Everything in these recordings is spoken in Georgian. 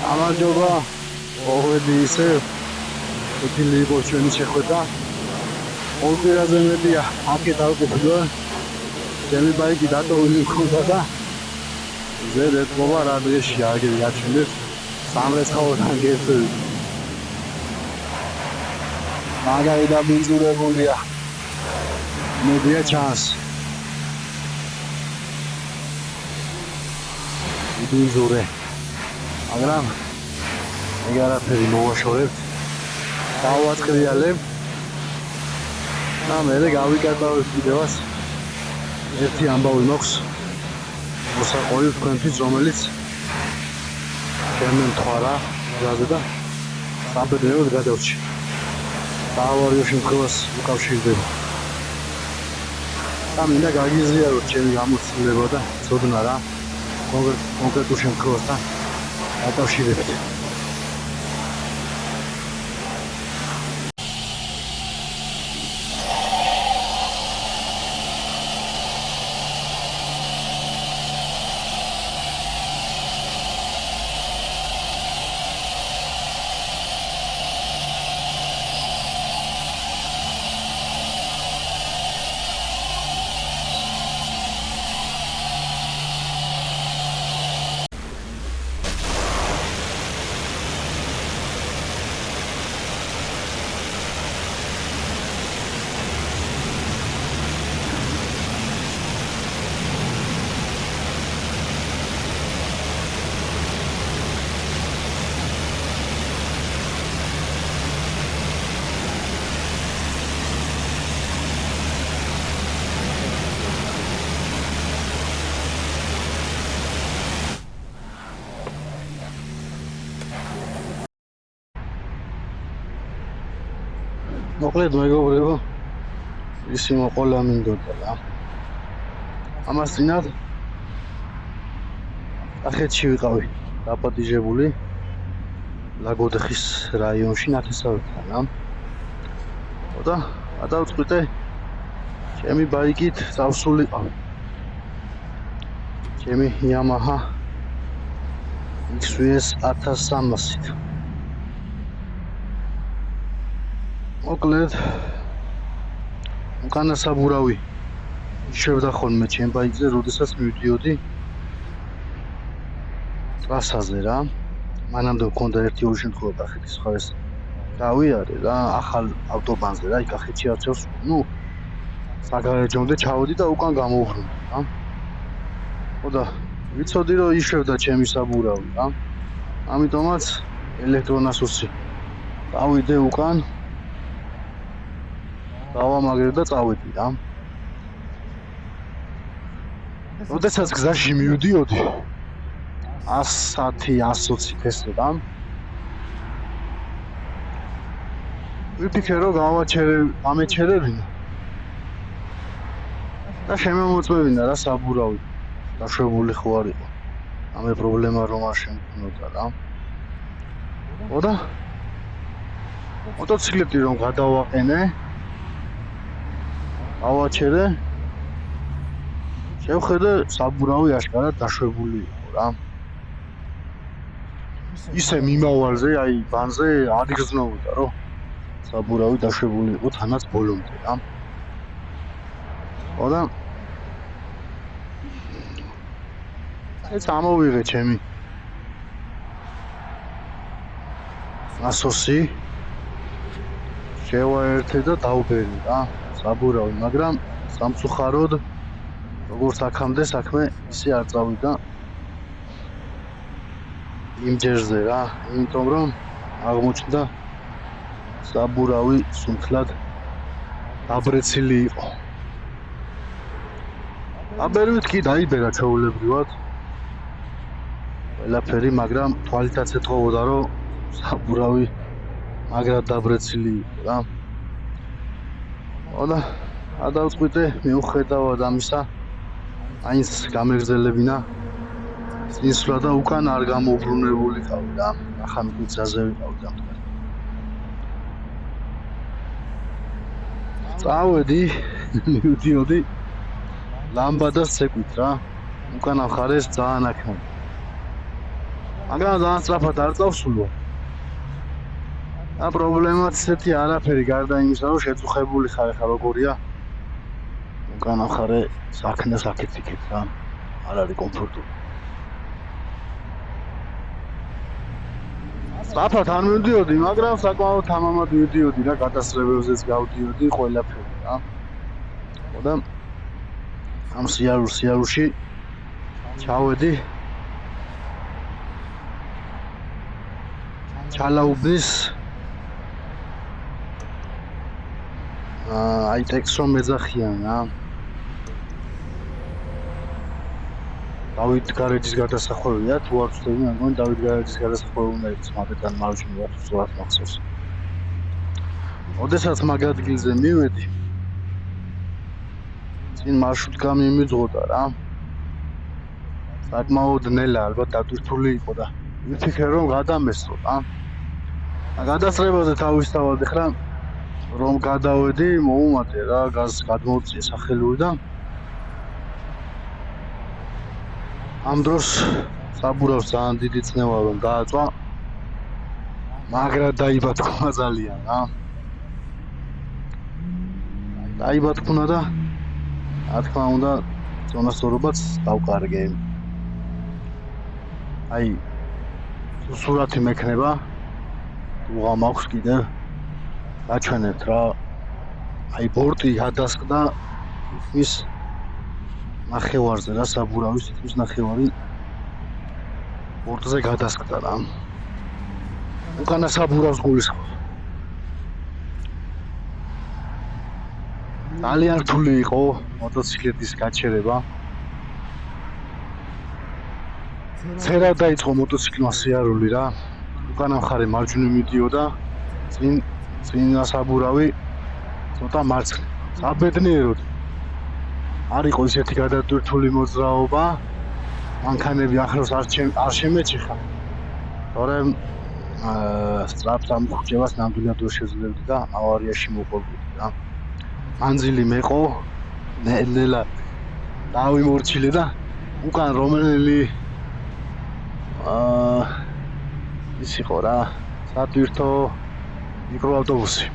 გამარჯობა. მოგვედი ისე უთილი იყო ჩვენი შეხვედრა. ორკვირაზე მეტია აქეთ ავკეთდა. ჩემი ბაიკი დატოვილი მქონდა და ზედეთ მოვა რა დღეში აგერი გაჩვენეს. სამრეცხაოდან გერთვი. მაგარი და ბინზურებულია. მოდია ჩანს. ბინზურე. მაგრამ ეგ არაფერი მოვაშორებთ. დავაწყრიალებ. და მე გავიკატავებ ვიდეოს. ერთი ამბავი მაქვს. მოსაყოლი თქვენთვის, რომელიც ჩემი მთვარა გაზა და საბედნიეროდ გადავრჩი. დავარიო შემთხვევას უკავშირდება. და მინდა გაგიზიაროთ ჩემი გამოცდილება და ცოდნა რა კონკრეტულ შემთხვევასთან დაკავშირებით. მოკლედ მეგობრებო, ისი მოყოლა მინდოდა რა. ამას წინათ ახეთში ვიყავი, დაპატიჟებული ლაგოდეხის რაიონში ნათესავებთან რა. და გადავწყვიტე ჩემი ბაიკით წავსულიყავი. ჩემი Yamaha XVS 1300-ით. მოკლედ უკანა საბურავი შევდა ხოლმე ჩემ ბაიკზე, როდესაც მივდიოდი ტრასაზე რა. მანამდე მქონდა ერთი-ორი შემთხვევა კახეთის მხარეს გავიარე რა, ახალ ავტობანზე რა, იქ კახეთში არჩევს, საგარეჯომდე ჩავედი და უკან გამოვბრუნდი რა. და ვიცოდი რომ იშევდა ჩემი საბურავი რა. ამიტომაც ელექტრონასოსი გავიდე უკან. დავამაგრე და წავედი რა. როდესაც გზაში მივდიოდი 110-120 ფესზე რა. ვიფიქრე რომ გამეჩერებინა და შემომოწმევინა რა საბურავი. დაშვებული ხო არ იყო. ამე პრობლემა რომ არ შემქნოდა რა. და მოტოციკლეტი რომ გადავაყენე, ავაჩერე, შევხედე საბურავი აშკარად დაშვებული იყო რა. ისე მიმავალზე, აი ბანზე არ იგრძნობდა რომ საბურავი დაშვებული იყო თანაც ბოლომდე რა. და ეს ამოვიღე ჩემი ასოსი, შევაერთე და დავბერი რა საბურავი, მაგრამ სამწუხაროდ როგორც აქამდე საქმე ისე არ წავიდა იმ ჯერზე რა, იმიტომ რომ აღმოჩნდა საბურავი სუნთლად დაბრეცილი იყო. აბერვით კი დაიბერა ჩვეულებრივად ყველაფერი, მაგრამ თვალითაც ეთხოვოდა რომ საბურავი მაგრად დაბრეცილი იყო რა. და გადავწყვიტე მიუხედავად ამისა აინც გამეგრძელებინა წინსვლა და უკან არ გამოვბრუნებულიყავი რა. ახლა მიწაზე ვიყავი დამდგარი. წავედი, მივდიოდი ლამბადას ცეკვით რა. უკანა მხარეს ძალიან აქამდე. მაგრამ ძალიან სწრაფად არ წავსულო. და პრობლემაც ესეთი არაფერი გარდა იმისა, რომ შეწუხებული ხარ ხა როგორია. უკანა ხარე საქნეს აქეთ-იქეთ რა. არ არის კომფორტული. სწრაფად არ მივდიოდი, მაგრამ საკმაოდ თამამად მივდიოდი რა, გადასწრებებზეც გავდიოდი ყველაფერი რა. და ამ სიარულში ჩავედი ჩალაუბნის აი ტექსტს რომ მეძახიან რა. დავით გარეჯის გადასახვევია, თუ არ ვცდები, მაგრამ დავით გარეჯის გადასახვევი უნდა იყოს მაგედან მარჯვნივ სწორად მახსოვს. ოდესაც მაგ ადგილზე მივედი, წინ მარშრუტკა მიმიძღოდა რა. საკმაოდ ნელა ალბათ დატვირთული იყო და ვიფიქრე რომ გადამესწრო რა. გადასწრებაზე თავისთავად ეხლა რომ გადავედი, მოუმატე რა, გაზს გადმოვწიე სახელური და ამ დროს საბურავს ძალიან დიდი წნევა რომ დააწვა. მაგრამ დაიბათქונה ძალიან რა. დაიბათქונה და რა თქმა უნდა წონასწორობაც დავკარგე. აი სურათი მექნება უღა მაქვს კიდე გაჩვენეთ რა. აი ბორტი გადასკდა ის ნახევარზე რა, საბურავის თითქმის ნახევარი ბორტზე გადასკდა რა. უკანა საბურავს გულისხმობ. ძალიან რთული იყო მოტოციკლის გაჩერება. წერა დაიწყო მოტოციკლის სიარული რა. უკანა მხარე მარჯვნივ მიდიოდა, წინა საბურავი ცოტა მარცხნივ. საბედნიეროდ არ იყო ისეთი გადატვირთული მოძრაობა, მანქანები ახლოს არ შემეჭიხა. თორემ სწრაფ დამხუჭებას ნამდვილად ვერ შეძლებდი და ავარიაში მოყვებოდი რა. მანძილი მეყო, ნელა დავიმორჩილე და უკან რომელი ის იყო რა, სატვირთო მიკროავტობუსი.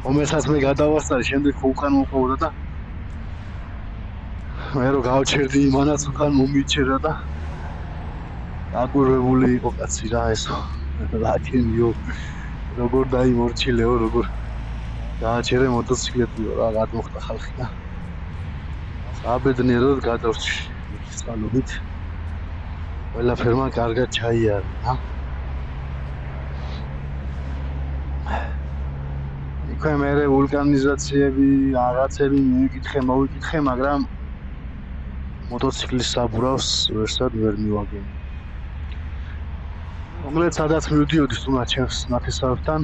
რომელსაც მე გადავასწარე, შემდეგ უკან მოყვებოდა და მე რო გავჩერდი იმანაც უკან მომიჩერა და დაკვირვებული იყო კაცი რა ესო. ლაკენიო როგორ დაიმორჩილეო, როგორ გააჩერე მოტოციკლეტიო რა, გადმოხდა ხალხი და საბედნიეროდ გადავრჩი წყალობით. ყველაფერმა კარგად ჩაიარა რა. იქვე მერე ვულკანიზაციები, რაღაცები მოვიკითხე, მაგრამ მოტოციკლის საბურავს ვერსად ვერ მივაგენი. რომელიც სადაც მივდიოდი თუნდაც ჩემს ნათესავებთან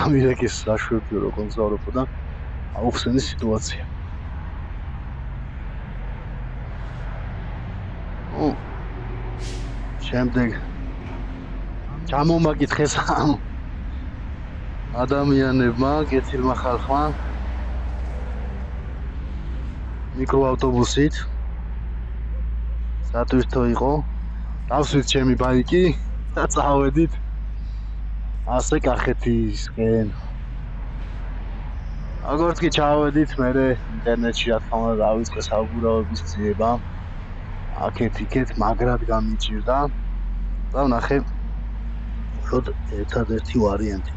ამირეკის საშვებიო რო კონსავრებო და აუხსენი სიტუაცია. შემდეგ ჩამომაკითხეს ამ ადამიანებმა, კეთილმა ხალხმა მიკროავტობუსით სატვირთო იყო, დავსვით ჩემი ბაიკი და წავედით ასე კახეთისკენ. როგორც კი ჩავედით, მერე ინტერნეტში რა თქმა უნდა დავიწყე საბურავების ძიება. აქეთ-იქეთ მაგრად გამიჭირდა და ვნახე რომ ერთადერთი ვარიანტი.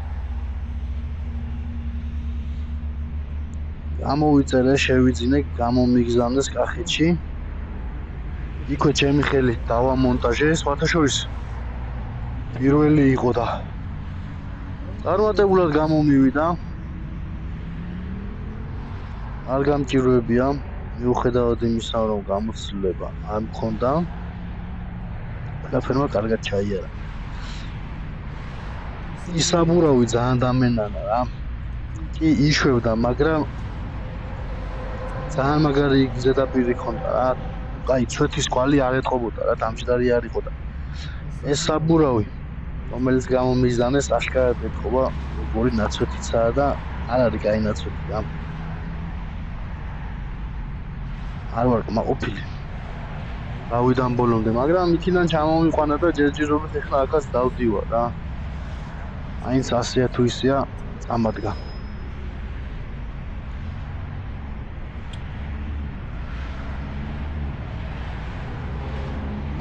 გამოვიწერე, შევიძინე, გამომიგზავნეს კახეთში. იქვე ჩემი ხელით დავამონტაჟე, სხვათა შორის პირველი იყო და წარმატებულად გამომივიდა. არ გამჭირვებია, მიუხედავად იმისა, რომ გამოცდილება არ მქონდა, ყველაფერმა კარგად ჩაიარა. ის საბურავი ძალიან დამენანა რა. კი იშვებდა, მაგრამ ძალიან მაგარი ზედაპირი ჰქონდა რა. აი, ცვეთის კვალი არ ეტყობოდა რა, დამჯდარი არ იყო და ეს საბურავი, რომელიც გამომიზანეს, აშკარად ეტყობა, როგორი ნაცვეთიცაა და არ არის კაი ნაცვეთი რა. არ ვარ კმაყოფილი. რავიდან ბოლომდე, მაგრამ იქიდან ჩამომიყვანა და ჯერჯერობით ეხლა აქაც დავდივარ რა. აინც 100-ია თუ ისეა წამადგა.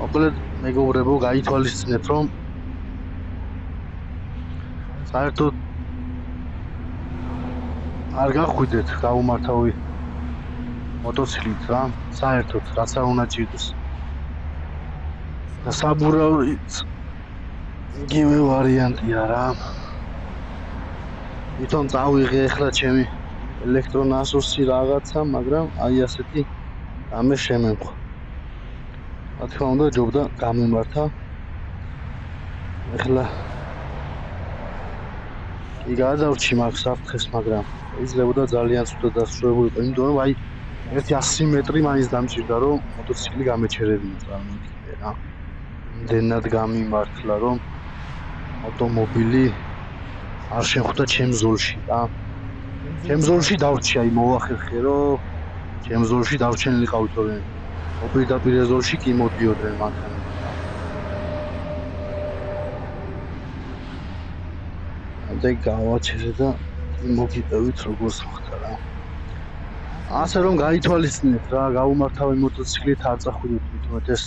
მოკლედ მეგობრებო, გაითვალისწინეთ, რომ საერთოდ არ გახვიდეთ გაუმართავი მოტოციკლით რა, საერთოდ რაც არ უნდა ჭირდეს. და საბურავიც იგივე ვარიანტია რა. თვითონ წავიღე ახლა ჩემი ელექტრონასოსი რაღაცა, მაგრამ აი ასეთი ამე შემემხო. რა თქმა უნდა, ჯობდა გამემართა. ახლა კი გადავრჩი მაგ საფრთხეს, მაგრამ იძლებოდა ძალიან ცუდად დასრულებულიყო, იმიტომ რომ აი ერთი 100 მეტრი მაინც დამჭირდა, რომ მოტოციკლი გამეჩერებინა წარმოიდგინე რა. იმდენად გამიმართლა, რომ ავტომობილი არ შეხვდა ჩემ ზოლში რა. ჩემ ზოლში დავრჩი, აი მოახერხე, რომ ჩემ ზოლში დავრჩენილიყავით, რომ მოპირდაპირ ზოლში კი მოდიოდნენ მანქანები. ამდენ გავაჩერე და მოგიტევით როგორც ხდება რა. ასე რომ გაითვალისწინეთ რა, გაუმართავი მოტოციკლით არ წახვიდეთ თვითონ ეს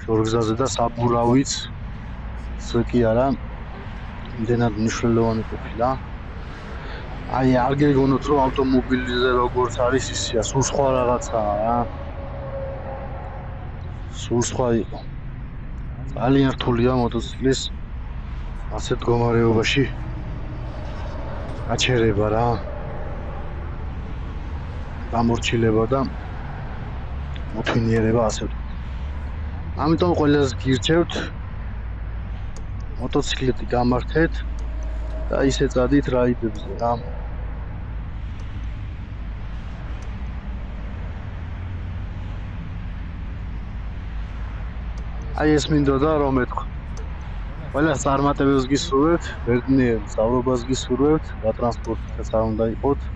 შორგზაზე და საბურავიც კი არა იმდენად მნიშვნელოვანი ყოფილა. აი არ გეგონოთ რომ ავტომობილიზე როგორც არის ისეა, სულ სხვა რაღაცაა რა. სულ სხვა იყო. ძალიან რთულია მოტოციკლის ასეთ მდგომარეობაში გაჩერება რა. გამორჩილება და მოთვინიერება ასე ვთქვათ. ამიტომ ყველას გირჩევთ მოტოციკლეთი გამართეთ და ისე წადით რაიდებზე რა. აი ეს მინდოდა რომ ეთქვა. ყველას წარმატებებს გისურვებთ, ბედნიერ სწავლობას გისურვებთ, გატრანსპორტითაც არ უნდა იყოთ,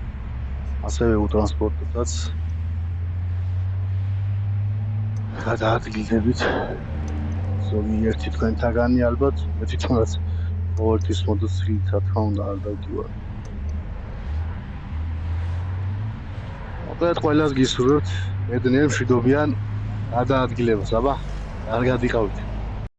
ასევე უტრანსპორტითაც. გადაადგილდებით. ზოგიერთი თქვენთაგანი ალბათ, მე თვითონაც ყოველთვის მოტოციკლით რა თქმა უნდა არ დავდივარ. მოკლედ ყველას გისურვებთ ბედნიერ მშვიდობიან გადაადგილებას, აბა, კარგად იყავით.